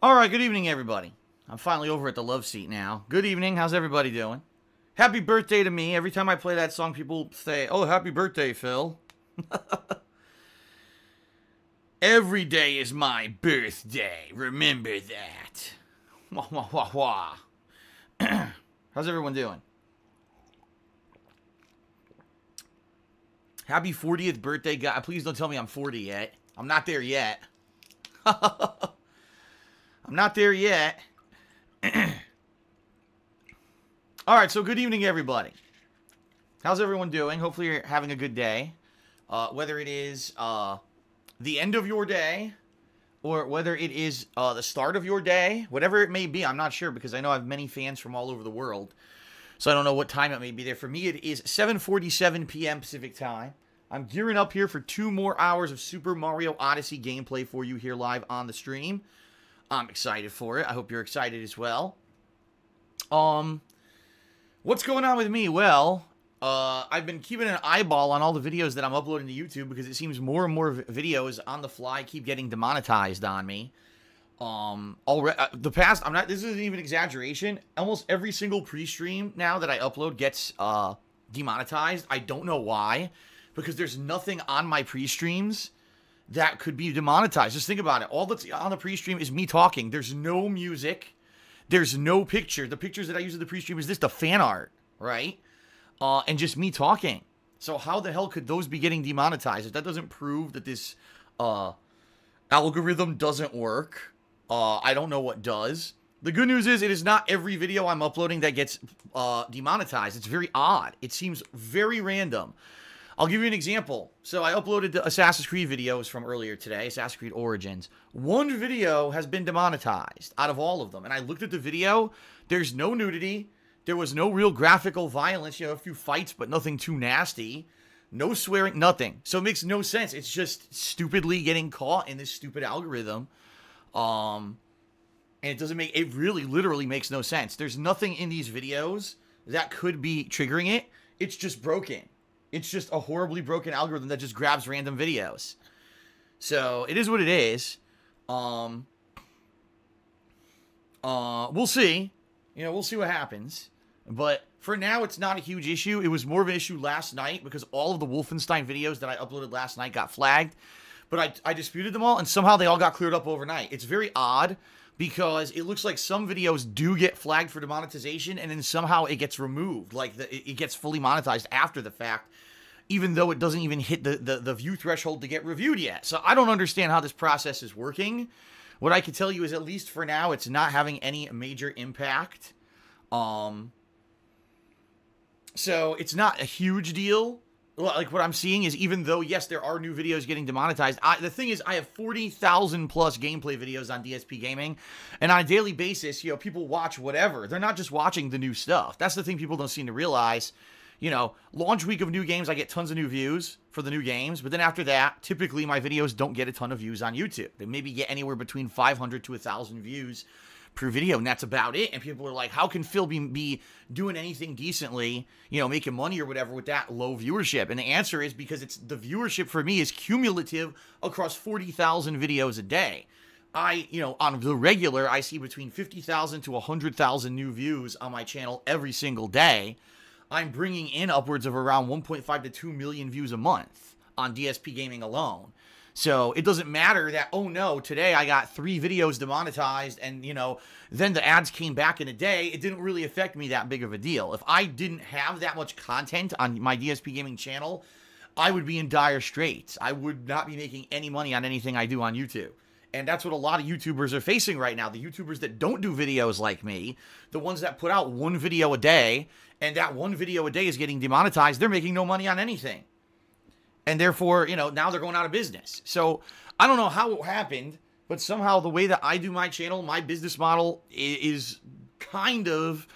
Alright, good evening, everybody. I'm finally over at the love seat now. Good evening, how's everybody doing? Happy birthday to me. Every time I play that song, people say, "Oh, happy birthday, Phil." Every day is my birthday. Remember that. Wah, wah, wah, wah. How's everyone doing? Happy 40th birthday, guy. Please don't tell me I'm 40 yet. I'm not there yet. I'm not there yet. Alright, so good evening, everybody. How's everyone doing? Hopefully you're having a good day. Whether it is the end of your day, or whether it is the start of your day, whatever it may be, I'm not sure, because I know I have many fans from all over the world. So I don't know what time it may be there. For me, it is 7:47 p.m. Pacific time. I'm gearing up here for 2 more hours of Super Mario Odyssey gameplay for you here live on the stream. I'm excited for it. I hope you're excited as well. What's going on with me? Well, I've been keeping an eyeball on all the videos that I'm uploading to YouTube, because it seems more and more videos on the fly keep getting demonetized on me. Already, this isn't even exaggeration. Almost every single pre-stream now that I upload gets, demonetized. I don't know why, because there's nothing on my pre-streams that could be demonetized. Just think about it. All that's on the pre-stream is me talking. There's no music. There's no picture. The pictures that I use in the pre-stream is just the fan art, right? And just me talking. So how the hell could those be getting demonetized? If that doesn't prove that this, algorithm doesn't work, I don't know what does. The good news is, it is not every video I'm uploading that gets demonetized. It's very odd. It seems very random. I'll give you an example. So I uploaded the Assassin's Creed videos from earlier today, Assassin's Creed Origins. One video has been demonetized out of all of them. And I looked at the video. There's no nudity. There was no real graphical violence. You know, a few fights, but nothing too nasty. No swearing, nothing. So it makes no sense. It's just stupidly getting caught in this stupid algorithm. And it doesn't make, it really literally makes no sense. There's nothing in these videos that could be triggering it. It's just broken. It's just a horribly broken algorithm that just grabs random videos. So it is what it is. We'll see. You know, we'll see what happens. But for now, it's not a huge issue. It was more of an issue last night, because all of the Wolfenstein videos that I uploaded last night got flagged. But I disputed them all, and somehow they all got cleared up overnight. It's very odd, because it looks like some videos do get flagged for demonetization, and then somehow it gets removed. Like, it gets fully monetized after the fact, even though it doesn't even hit the view threshold to get reviewed yet. So I don't understand how this process is working. What I can tell you is, at least for now, it's not having any major impact. So it's not a huge deal. Like, what I'm seeing is, even though, yes, there are new videos getting demonetized, the thing is, I have 40,000 plus gameplay videos on DSP Gaming, and on a daily basis, you know, people watch whatever. They're not just watching the new stuff. That's the thing people don't seem to realize. You know, launch week of new games, I get tons of new views for the new games, but then after that, typically my videos don't get a ton of views on YouTube. They maybe get anywhere between 500 to 1,000 views per video, and that's about it. And people are like, how can Phil be doing anything decently, you know, making money or whatever with that low viewership? And the answer is, because it's the viewership for me is cumulative across 40,000 videos a day. You know, on the regular, I see between 50,000 to 100,000 new views on my channel every single day. I'm bringing in upwards of around 1.5 to 2 million views a month on DSP Gaming alone. So it doesn't matter that, oh no, today I got 3 videos demonetized, and, you know, then the ads came back in a day. It didn't really affect me that big of a deal. If I didn't have that much content on my DSP Gaming channel, I would be in dire straits. I would not be making any money on anything I do on YouTube. And that's what a lot of YouTubers are facing right now. The YouTubers that don't do videos like me, the ones that put out 1 video a day, and that 1 video a day is getting demonetized, they're making no money on anything. And therefore, you know, now they're going out of business. So I don't know how it happened, but somehow the way that I do my channel, my business model is kind of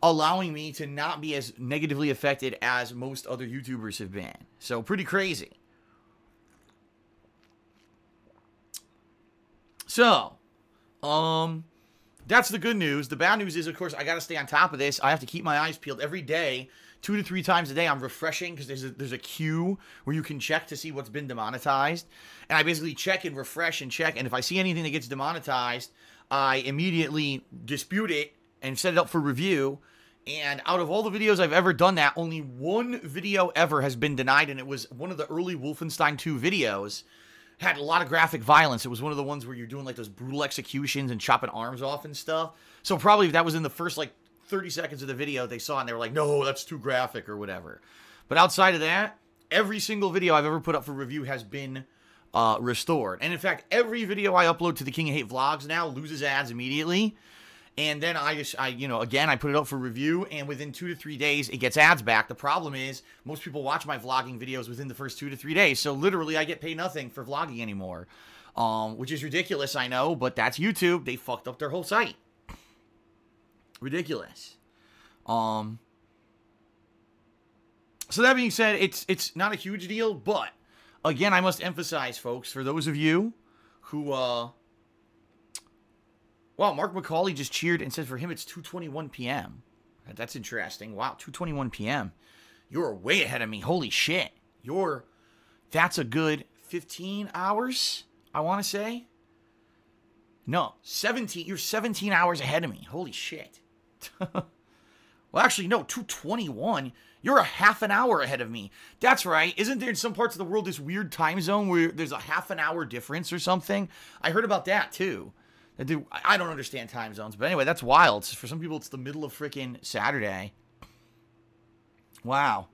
allowing me to not be as negatively affected as most other YouTubers have been. So pretty crazy. So, that's the good news. The bad news is, of course, I got to stay on top of this. I have to keep my eyes peeled every day, 2 to 3 times a day. I'm refreshing because there's a queue where you can check to see what's been demonetized. And I basically check and refresh and check. And if I see anything that gets demonetized, I immediately dispute it and set it up for review. And out of all the videos I've ever done that, only one video ever has been denied, and it was one of the early Wolfenstein 2 videos. Had a lot of graphic violence. It was one of the ones where you're doing like those brutal executions and chopping arms off and stuff. So probably that was in the first like 30 seconds of the video they saw, and they were like, no, that's too graphic or whatever. But outside of that, every single video I've ever put up for review has been restored. And in fact, every video I upload to the King of Hate vlogs now loses ads immediately. And then I put it up for review, and within 2 to 3 days, it gets ads back. The problem is, most people watch my vlogging videos within the first 2 to 3 days, so literally I get paid nothing for vlogging anymore, which is ridiculous, I know, but that's YouTube. They fucked up their whole site. Ridiculous. So that being said, it's not a huge deal, but, again, I must emphasize, folks, for those of you who, wow, Mark McCauley just cheered and said for him it's 2:21 p.m. That's interesting. Wow, 2:21 p.m. You're way ahead of me. Holy shit. That's a good 15 hours, I want to say. No, 17. You're 17 hours ahead of me. Holy shit. Well, actually, no, 2:21. You're a half an hour ahead of me. That's right. Isn't there in some parts of the world this weird time zone where there's a half an hour difference or something? I heard about that, too. I don't understand time zones, but anyway, that's wild. For some people, it's the middle of freaking Saturday. Wow.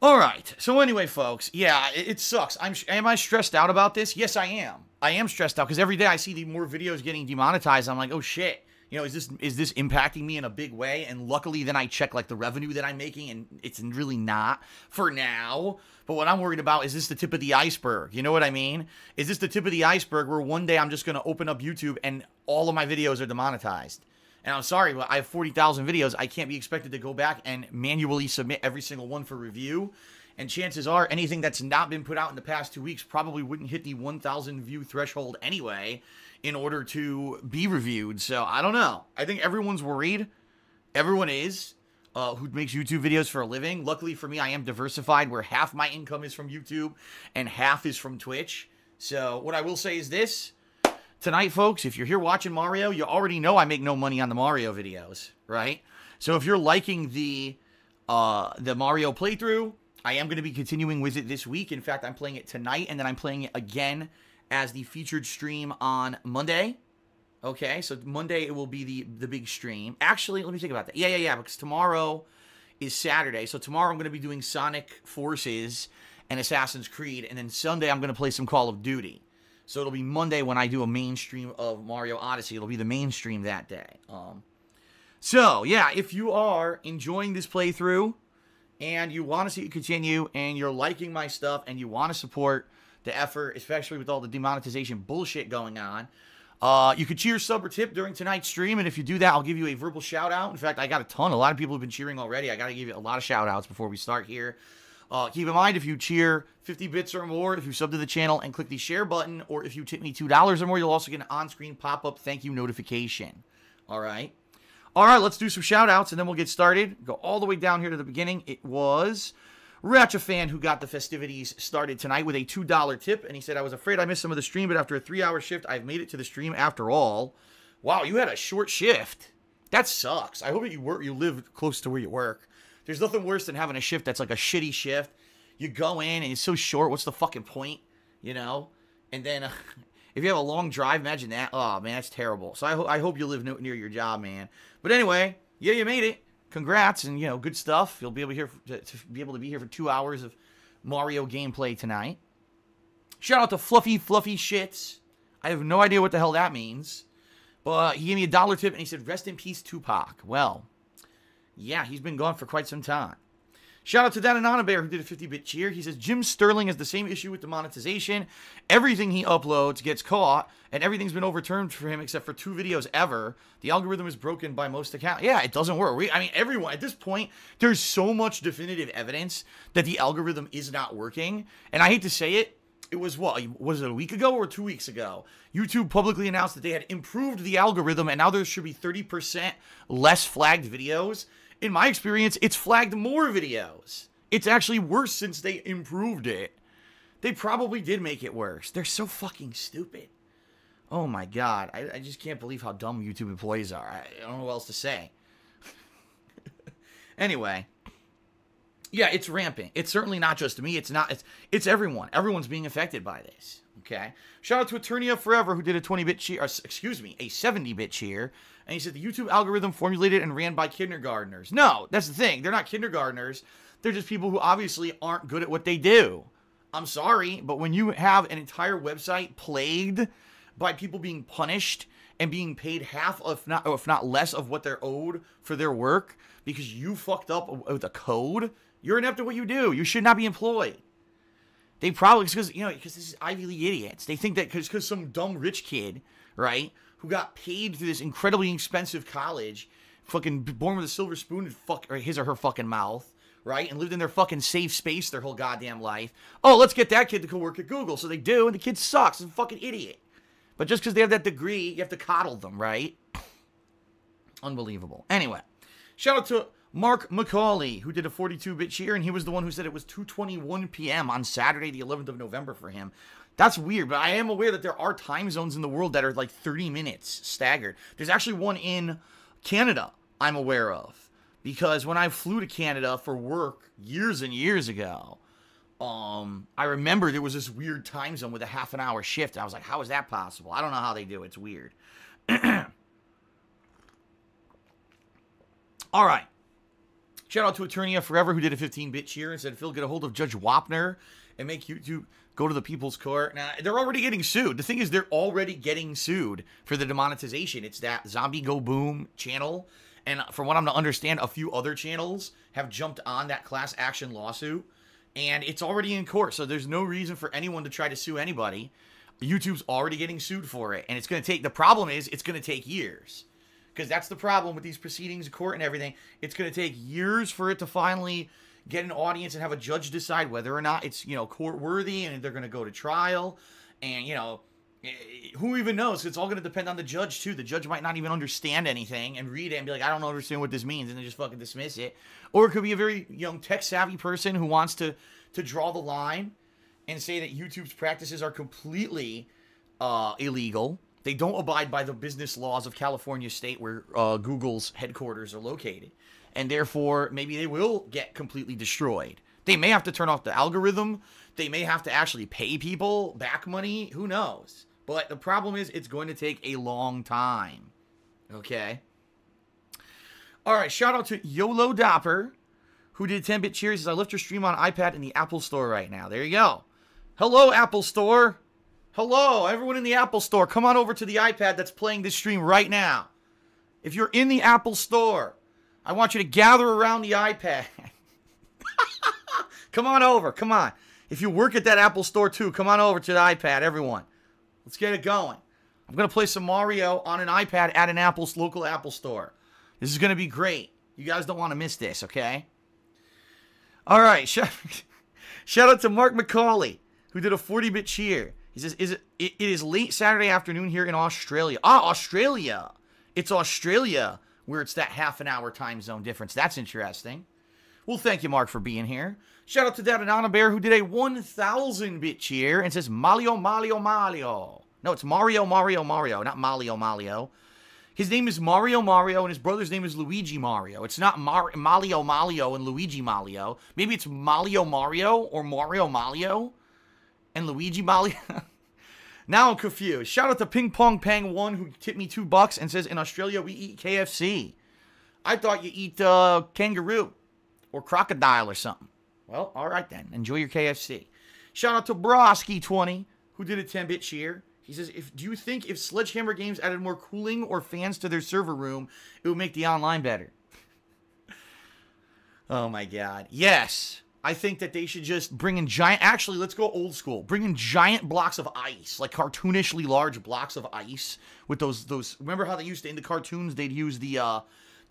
All right. So anyway, folks, yeah, it sucks. Am I stressed out about this? Yes, I am. I am stressed out because every day I see more videos getting demonetized. I'm like, oh shit. You know, is this impacting me in a big way? And luckily, then I check like the revenue that I'm making, and it's really not for now. But what I'm worried about is this the tip of the iceberg? You know what I mean? Is this the tip of the iceberg where one day I'm just going to open up YouTube and all of my videos are demonetized? And I'm sorry, but I have 40,000 videos. I can't be expected to go back and manually submit every single one for review. And chances are anything that's not been put out in the past 2 weeks probably wouldn't hit the 1,000 view threshold anyway in order to be reviewed. So I don't know. I think everyone's worried. Everyone is. Who makes YouTube videos for a living. Luckily for me, I am diversified where half my income is from YouTube and half is from Twitch. So what I will say is this. Tonight, folks, if you're here watching Mario, you already know I make no money on the Mario videos, right? So if you're liking the Mario playthrough, I am going to be continuing with it this week. In fact, I'm playing it tonight, and then I'm playing it again as the featured stream on Monday. Okay, so Monday it will be the big stream. Actually, let me think about that. Yeah, because tomorrow is Saturday. So tomorrow I'm going to be doing Sonic Forces and Assassin's Creed, and then Sunday I'm going to play some Call of Duty. So it'll be Monday when I do a main stream of Mario Odyssey. It'll be the main stream that day. So, yeah, if you are enjoying this playthrough and you want to see it continue and you're liking my stuff and you want to support the effort, especially with all the demonetization bullshit going on, you could cheer, sub, or tip during tonight's stream, and if you do that, I'll give you a verbal shout-out. In fact, I got a ton. A lot of people have been cheering already. I got to give you a lot of shout-outs before we start here. Keep in mind, if you cheer 50 bits or more, if you sub to the channel and click the share button, or if you tip me $2 or more, you'll also get an on-screen pop-up thank you notification. All right? All right, let's do some shout-outs, and then we'll get started. Go all the way down here to the beginning. It was Ratchafan who got the festivities started tonight with a $2 tip, and he said, I was afraid I missed some of the stream, but after a 3-hour shift, I've made it to the stream after all. Wow, you had a short shift. That sucks. I hope that you live close to where you work. There's nothing worse than having a shift that's like a shitty shift. You go in and it's so short. What's the fucking point? You know? And then if you have a long drive, imagine that. Oh, man, that's terrible. So I hope you live near your job, man. But anyway, yeah, you made it. Congrats, and, you know, good stuff. You'll be able to be here for 2 hours of Mario gameplay tonight. Shout out to Fluffy Shits. I have no idea what the hell that means. But he gave me a $1 tip, and he said, rest in peace, Tupac. Well, yeah, he's been gone for quite some time. Shout out to thatanonybear who did a 50-bit cheer. He says, Jim Sterling has the same issue with demonetization. Everything he uploads gets caught, and everything's been overturned for him except for 2 videos ever. The algorithm is broken by most accounts. Yeah, it doesn't work. I mean, everyone, at this point, there's so much definitive evidence that the algorithm is not working. And I hate to say it, it was what? Was it a week ago or 2 weeks ago? YouTube publicly announced that they had improved the algorithm and now there should be 30% less flagged videos. In my experience, it's flagged more videos. It's actually worse since they improved it. They probably did make it worse. They're so fucking stupid. Oh my god. I just can't believe how dumb YouTube employees are. I don't know what else to say. Anyway. Yeah, it's rampant. It's certainly not just me. It's everyone. Everyone's being affected by this. Okay? Shout out to Eternia Forever, who did a 20-bit cheer, a 70-bit cheer. And he said the YouTube algorithm formulated and ran by kindergartners. No, that's the thing. They're not kindergartners. They're just people who obviously aren't good at what they do. I'm sorry, but when you have an entire website plagued by people being punished and being paid half, if not less, of what they're owed for their work because you fucked up with a code, you're inept at what you do. You should not be employed. They probably, because this is Ivy League idiots. They think that because some dumb rich kid, right, who got paid through this incredibly expensive college, fucking born with a silver spoon in his or her fucking mouth, right, and lived in their fucking safe space their whole goddamn life. Oh, let's get that kid to go work at Google. So they do, and the kid sucks. He's a fucking idiot. But just because they have that degree, you have to coddle them, right? Unbelievable. Anyway, shout out to Mark McCauley, who did a 42-bit cheer, and he was the one who said it was 2:21 p.m. on Saturday, the 11th of November for him. That's weird, but I am aware that there are time zones in the world that are like 30 minutes staggered. There's actually one in Canada I'm aware of, because when I flew to Canada for work years and years ago, I remember there was this weird time zone with a half an hour shift. I was like, how is that possible? I don't know how they do it. It's weird. All right. Shout out to Eternia Forever, who did a 15-bit cheer and said, Phil, get a hold of Judge Wapner and make YouTube go to the People's Court. Now, they're already getting sued. The thing is, they're already getting sued for the demonetization. It's that Zombie Go Boom channel. And from what I'm to understand, a few other channels have jumped on that class action lawsuit. And it's already in court, so there's no reason for anyone to try to sue anybody. YouTube's already getting sued for it. And it's going to take, the problem is, it's going to take years. Because that's the problem with these proceedings in court and everything. It's going to take years for it to finally get an audience and have a judge decide whether or not it's, court worthy and they're going to go to trial. And, who even knows? It's all going to depend on the judge, too. The judge might not even understand anything and read it and be like, I don't understand what this means, and then just fucking dismiss it. Or it could be a very tech-savvy person who wants to draw the line and say that YouTube's practices are completely illegal. They don't abide by the business laws of California state where Google's headquarters are located. And therefore, maybe they will get completely destroyed. They may have to turn off the algorithm. They may have to actually pay people back money. Who knows? But the problem is, it's going to take a long time. Okay? All right, shout out to YOLO Dopper, who did 10-bit cheers. He says, I left your stream on iPad in the Apple Store right now. There you go. Hello, Apple Store. Hello, everyone in the Apple Store. Come on over to the iPad that's playing this stream right now. If you're in the Apple Store, I want you to gather around the iPad. Come on over. Come on. If you work at that Apple Store too, come on over to the iPad, everyone. Let's get it going. I'm going to play some Mario on an iPad at an local Apple Store. This is going to be great. You guys don't want to miss this, okay? All right. Shout out to Mark McCauley, who did a 40-bit cheer. He says, it is late Saturday afternoon here in Australia. Ah, Australia. It's Australia where it's that half an hour time zone difference. That's interesting. Well, thank you, Mark, for being here. Shout out to thatanonybear, who did a 1,000-bit cheer and says, Mario. No, it's Mario, not Mario. His name is Mario, and his brother's name is Luigi Mario. It's not Mario and Luigi Mario. Maybe it's Mario or Mario and Luigi Mario. Now I'm confused. Shout out to Ping Pong Pang 1, who tipped me $2 and says, in Australia, we eat KFC. I thought you eat kangaroo or crocodile or something. Well, all right then. Enjoy your KFC. Shout out to Broski20, who did a 10-bit cheer. He says, do you think if Sledgehammer Games added more cooling or fans to their server room, it would make the online better? Oh my god. Yes. I think that they should just bring in actually, let's go old school. Bring in giant blocks of ice, like cartoonishly large blocks of ice with those, remember how they used to, in the cartoons, they'd use the,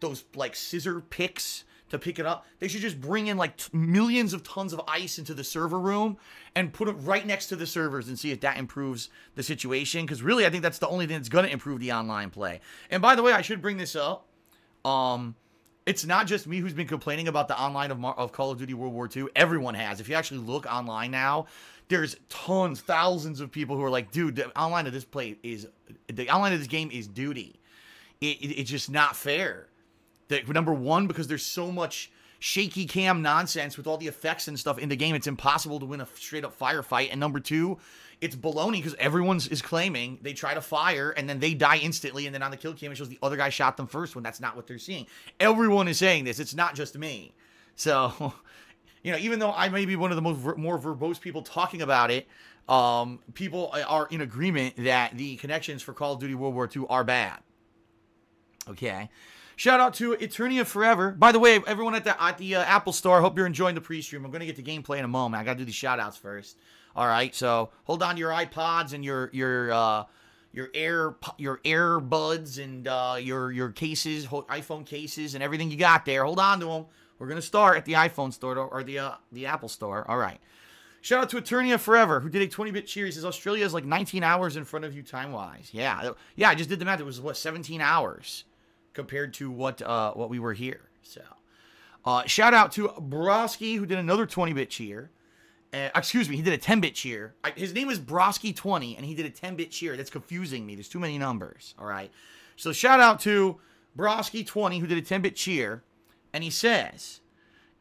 those, like, scissor picks to pick it up. They should just bring in like millions of tons of ice into the server room and put it right next to the servers and see if that improves the situation. Because really, I think that's the only thing that's going to improve the online play. And by the way, I should bring this up. It's not just me who's been complaining about the online of Call of Duty World War II. Everyone has. If you actually look online now, there's tons, thousands of people who are like, dude, the online of this game is duty. It's just not fair. Number one, because there's so much shaky cam nonsense with all the effects and stuff in the game, it's impossible to win a straight-up firefight. And number two, it's baloney because everyone is claiming they try to fire and then they die instantly, and then on the kill cam it shows the other guy shot them first when that's not what they're seeing. Everyone is saying this. It's not just me. So, you know, even though I may be one of the more verbose people talking about it, people are in agreement that the connections for Call of Duty World War II are bad. Okay. Shout out to Eternia Forever. By the way, everyone at the Apple Store, I hope you're enjoying the pre-stream. I'm going to get to gameplay in a moment. I got to do these shout outs first. All right, so hold on to your iPods and your AirBuds and your cases, iPhone cases and everything you got there. Hold on to them. We're going to start at the iPhone store or the Apple Store. All right. Shout out to Eternia Forever, who did a 20-bit cheer. He says Australia is like 19 hours in front of you time-wise. Yeah, I just did the math. It was, what, 17 hours compared to what we were here. So, shout out to Broski, who did another 20-bit cheer. Excuse me, he did a 10-bit cheer. His name is Broski20, and he did a 10-bit cheer. That's confusing me. There's too many numbers, all right? So shout out to Broski20, who did a 10-bit cheer, and he says,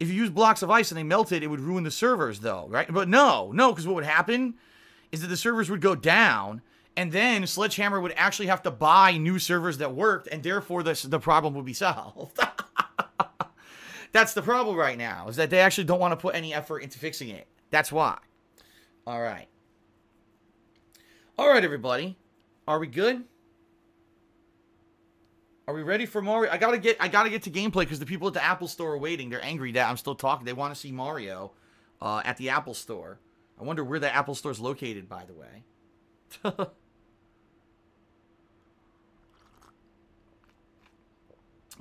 if you use blocks of ice and they melted, it would ruin the servers, though, right? But no, because what would happen is that the servers would go down, and then Sledgehammer would actually have to buy new servers that worked, and therefore the problem would be solved. That's the problem right now, is that they actually don't want to put any effort into fixing it. That's why. All right. All right, everybody. Are we good? Are we ready for Mario? I gotta get to gameplay because the people at the Apple Store are waiting. They're angry that I'm still talking. They want to see Mario at the Apple Store. I wonder where the Apple Store is located, by the way.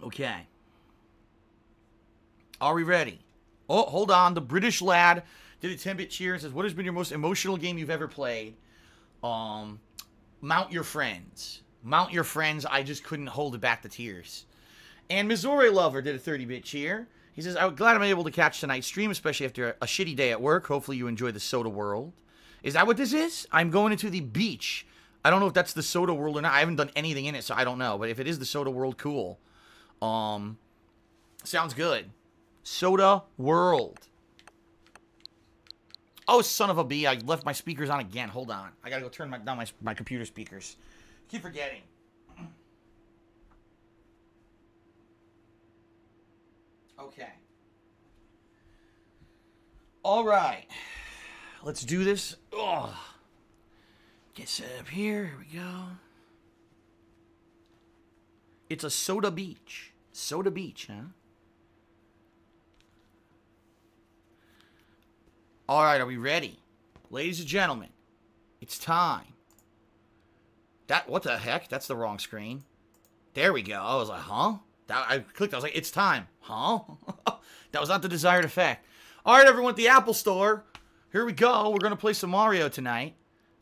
Okay. Are we ready? Oh, hold on. The British lad did a 10-bit cheer and says, what has been your most emotional game you've ever played? Mount Your Friends. Mount Your Friends. I just couldn't hold it back the tears. And Missouri Lover did a 30-bit cheer. He says, I'm glad I'm able to catch tonight's stream, especially after a shitty day at work. Hopefully you enjoy the Soda World. Is that what this is? I'm going into the beach. I don't know if that's the Soda World or not. I haven't done anything in it, so I don't know. But if it is the Soda World, cool. Sounds good. Soda World. Oh, son of a bee. I left my speakers on again. Hold on. I gotta go turn down my computer speakers. Keep forgetting. Okay. All right. Let's do this. Oh. Get set up here. Here we go. It's a Soda Beach. Soda Beach, huh? All right, are we ready? Ladies and gentlemen, it's time. What the heck? That's the wrong screen. There we go. I was like, huh? I clicked. I was like, it's time. Huh? That was not the desired effect. All right, everyone at the Apple Store. Here we go. We're going to play some Mario tonight.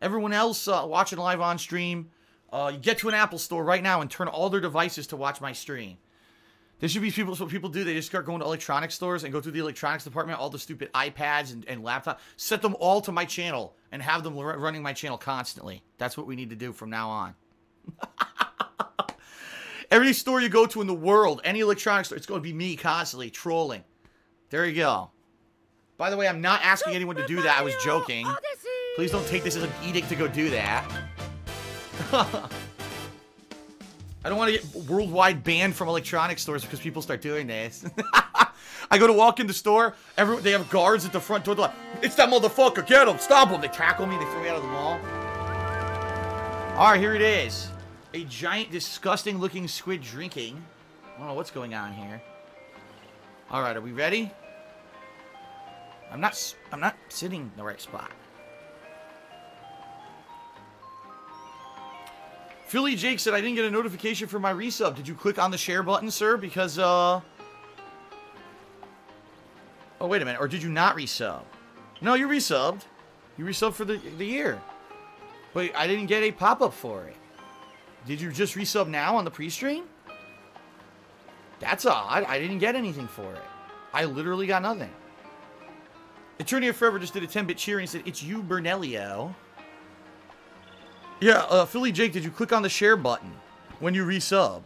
Everyone else watching live on stream, you get to an Apple Store right now and turn all their devices to watch my stream. This should be what people do. They just start going to electronics stores and go through the electronics department, all the stupid iPads and laptops, set them all to my channel and have them running my channel constantly. That's what we need to do from now on. Every store you go to in the world, any electronics store, it's going to be me constantly trolling. There you go. By the way, I'm not asking anyone to do that. I was joking. Please don't take this as an edict to go do that. I don't want to get worldwide banned from electronics stores because people start doing this. I go to walk in the store. They have guards at the front door. They're like, it's that motherfucker. Get him. Stop him. They tackle me. They throw me out of the mall. All right, here it is. A giant, disgusting-looking squid drinking. I don't know what's going on here. All right, are we ready? I'm not sitting in the right spot. Philly Jake said, I didn't get a notification for my resub. Did you click on the share button, sir? Because, Oh, wait a minute. Or did you not resub? No, you resubbed. You resubbed for the year. But I didn't get a pop-up for it. Did you just resub now on the pre-stream? That's odd. I didn't get anything for it. I literally got nothing. Eternity of Forever just did a 10-bit cheer and he said, it's you, Bernelio. Yeah, Philly Jake, did you click on the share button when you resubbed?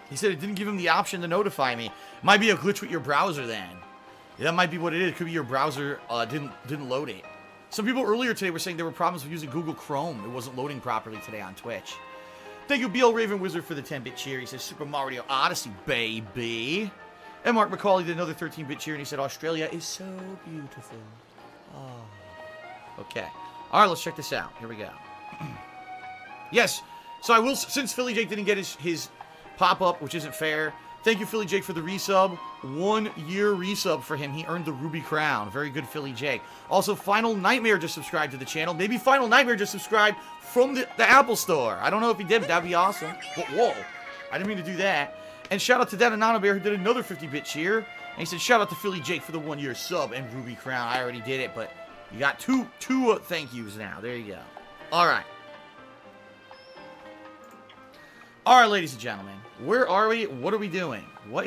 He said it didn't give him the option to notify me. Might be a glitch with your browser then. Yeah, that might be what it is. It could be your browser didn't load it. Some people earlier today were saying there were problems with using Google Chrome. It wasn't loading properly today on Twitch. Thank you, BL Raven Wizard, for the 10-bit cheer. He says, Super Mario Odyssey, baby. And Mark McCauley did another 13-bit cheer, and he said, Australia is so beautiful. Oh. Okay. All right, let's check this out. Here we go. Yes. So I will, since Philly Jake didn't get his pop-up, which isn't fair, thank you, Philly Jake, for the resub. 1 year resub for him. He earned the Ruby Crown. Very good, Philly Jake. Also, Final Nightmare just subscribed to the channel. Maybe Final Nightmare just subscribed from the Apple Store. I don't know if he did, but that'd be awesome. Whoa. I didn't mean to do that. And shout out to thatanonybear, who did another 50-bit cheer. And he said, shout out to Philly Jake for the 1 year sub and Ruby Crown. I already did it, but you got two thank yous now. There you go. All right. All right, ladies and gentlemen. Where are we? What are we doing? What is